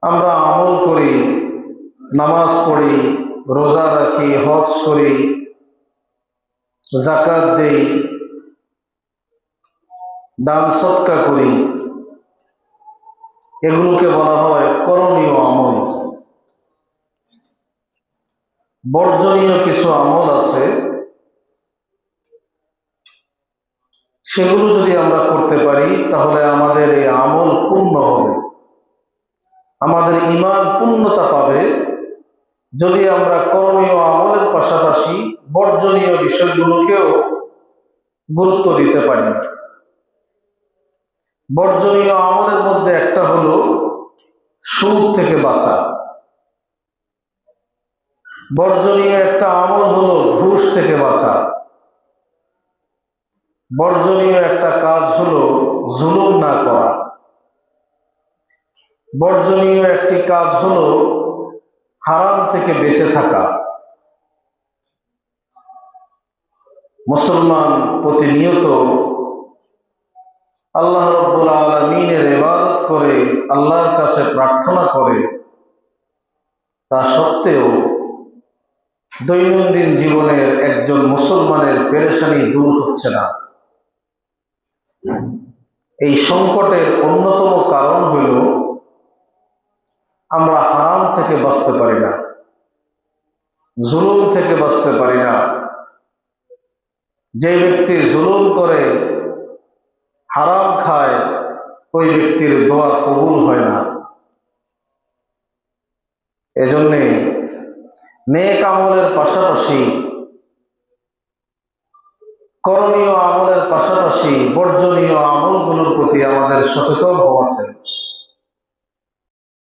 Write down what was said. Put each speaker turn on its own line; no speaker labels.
আমরা আমল করি, নামাজ পড়ি, রোজা রাখি, হজ করি, যাকাত দেই, দান সৎকা করি, এগুলোকে বলা হয় করণীয় আমল। বর্জনীয় কিছু আমল আছে, সেগুলো যদি আমরা করতে পারি তাহলে আমাদের এই আমল পূর্ণ হবে, আমাদের ঈমান পূর্ণতা পাবে যদি আমরা করণীয় আমলের পাশাপাশি বর্জনীয় বিষয়গুলোকেও গুরুত্ব দিতে পারি। বর্জনীয় আমলের মধ্যে একটা হলো সুদ থেকে বাঁচা। বর্জনীয় একটা আমল হলো ঘুষ থেকে বাঁচা। বর্জনীয় একটা কাজ হলো জুলুম না করা। বর্জনীয় একটি কাজ হলো হারাম থেকে বেঁচে থাকা। মুসলমান প্রতিনিয়ত আল্লাহ রাব্বুল আলামিনের ইবাদত করে, আল্লাহর কাছে প্রার্থনা করে, তা সত্ত্বেও দৈনন্দিন জীবনের একজন মুসলমানের পেরেশানি দূর হচ্ছে না। এই সংকটের অন্যতম কারণ হইল আমরা হারাম থেকে বাঁচতে পারি না, জুলুম থেকে বাঁচতে পারি না। যে ব্যক্তি জুলুম করে, হারাম খায়, ওই ব্যক্তির দোয়া কবুল হয় না। এজন্যে নেক আমলের পাশাপাশি, করণীয় আমলের পাশাপাশি বর্জনীয় আমলগুলোর প্রতি আমাদের সচেতন হওয়া চাই।